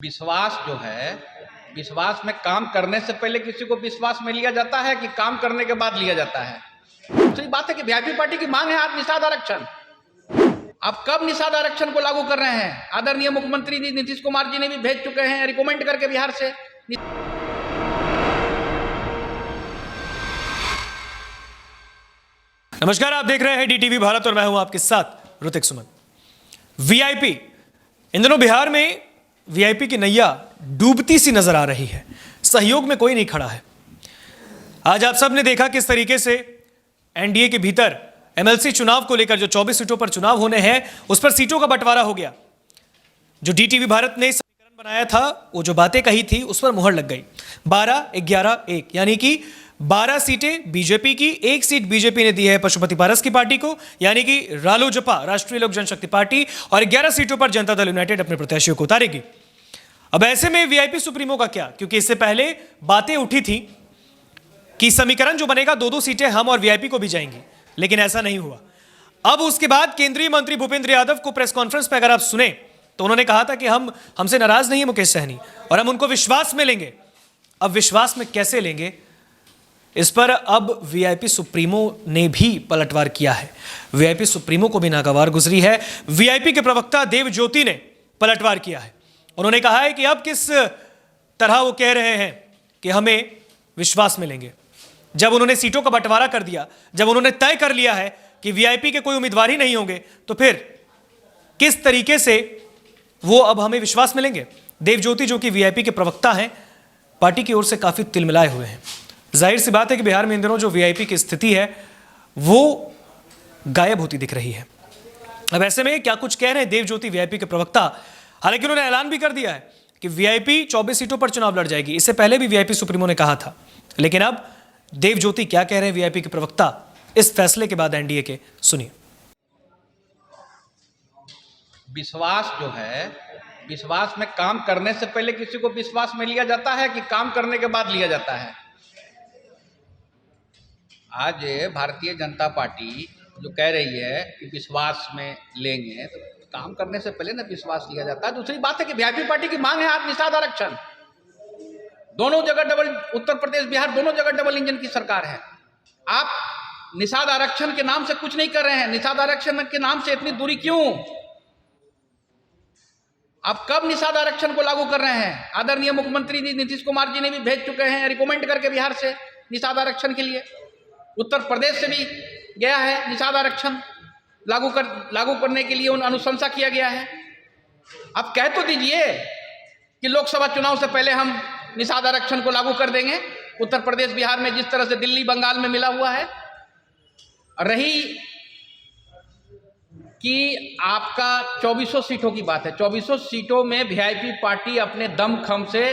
विश्वास जो है, विश्वास में काम करने से पहले किसी को विश्वास में लिया जाता है कि काम करने के बाद लिया जाता है। दूसरी बात है कि वीआईपी पार्टी की मांग है आज निषाद आरक्षण। अब कब निषाद आरक्षण को लागू कर रहे हैं? आदरणीय मुख्यमंत्री जी नीतीश कुमार जी ने भी भेज चुके हैं रिकमेंड करके बिहार से। नमस्कार, आप देख रहे हैं डीटीवी भारत और मैं हूं आपके साथ ऋतिक सुमन। वीआईपी इन दिनों बिहार में वीआईपी की नैया डूबती सी नजर आ रही है। सहयोग में कोई नहीं खड़ा है। आज आप सब ने देखा किस तरीके से एनडीए के भीतर एमएलसी चुनाव को लेकर जो 24 सीटों पर चुनाव होने हैं उस पर सीटों का बंटवारा हो गया। जो डीटीवी भारत ने समीकरण बनाया था, वो जो बातें कही थी उस पर मुहर लग गई। 12-11-1 यानी कि 12 सीटें बीजेपी की, 1 सीट बीजेपी ने दी है पशुपति पारस की पार्टी को, यानी कि रालोजपा राष्ट्रीय लोक जनशक्ति पार्टी, और 11 सीटों पर जनता दल यूनाइटेड अपने प्रत्याशियों को उतारेगी। अब ऐसे में वीआईपी सुप्रीमो का क्या? क्योंकि इससे पहले बातें उठी थी कि समीकरण जो बनेगा 2-2 सीटें हम और वीआईपी को भी जाएंगी, लेकिन ऐसा नहीं हुआ। अब उसके बाद केंद्रीय मंत्री भूपेंद्र यादव को प्रेस कॉन्फ्रेंस पर अगर आप सुने तो उन्होंने कहा था कि हमसे नाराज नहीं है मुकेश सहनी और हम उनको विश्वास में लेंगे। अब विश्वास में कैसे लेंगे, इस पर अब वीआईपी सुप्रीमो ने भी पलटवार किया है। वीआईपी सुप्रीमो को भी नागवार गुजरी है। वीआईपी के प्रवक्ता देव ज्योति ने पलटवार किया है। उन्होंने कहा है कि अब किस तरह वो कह रहे हैं कि हमें विश्वास में लेंगे। जब उन्होंने सीटों का बंटवारा कर दिया, जब उन्होंने तय कर लिया है कि वीआईपी के कोई उम्मीदवार ही नहीं होंगे, तो फिर किस तरीके से वो अब हमें विश्वास में लेंगे? देव ज्योति जो कि वीआईपी के प्रवक्ता हैं, पार्टी की ओर से काफी तिलमिलाए हुए हैं। जाहिर सी बात है कि बिहार में इन दिनों जो वीआईपी की स्थिति है वो गायब होती दिख रही है। अब ऐसे में क्या कुछ कह रहे हैं देव ज्योति वीआईपी के प्रवक्ता? हालांकि उन्होंने ऐलान भी कर दिया है कि वीआईपी 24 सीटों पर चुनाव लड़ जाएगी। इससे पहले भी वीआईपी सुप्रीमो ने कहा था, लेकिन अब देव ज्योति क्या कह रहे हैं वीआईपी के प्रवक्ता इस फैसले के बाद एनडीए के, सुनिए। विश्वास जो है, विश्वास में काम करने से पहले किसी को विश्वास में लिया जाता है कि काम करने के बाद लिया जाता है। आज भारतीय जनता पार्टी जो कह रही है कि विश्वास में लेंगे, तो काम करने से पहले ना विश्वास लिया जाता है। दूसरी बात है कि वीआईपी पार्टी की मांग है आज निषाद आरक्षण। दोनों जगह डबल, उत्तर प्रदेश बिहार दोनों जगह डबल इंजन की सरकार है। आप निषाद आरक्षण के नाम से कुछ नहीं कर रहे हैं। निषाद आरक्षण के नाम से इतनी दूरी क्यों? आप कब निषाद आरक्षण को लागू कर रहे हैं? आदरणीय मुख्यमंत्री जी नीतीश कुमार जी ने भी भेज चुके हैं रिकमेंड करके बिहार से निषाद आरक्षण के लिए। उत्तर प्रदेश से भी गया है निषाद आरक्षण लागू करने के लिए अनुशंसा किया गया है। आप कह तो दीजिए कि लोकसभा चुनाव से पहले हम निषाद आरक्षण को लागू कर देंगे। उत्तर प्रदेश बिहार में जिस तरह से दिल्ली बंगाल में मिला हुआ है। रही कि आपका 2400 सीटों की बात है, 2400 सीटों में वीआईपी पार्टी अपने दमखम से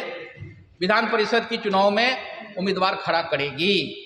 विधान परिषद की चुनाव में उम्मीदवार खड़ा करेगी।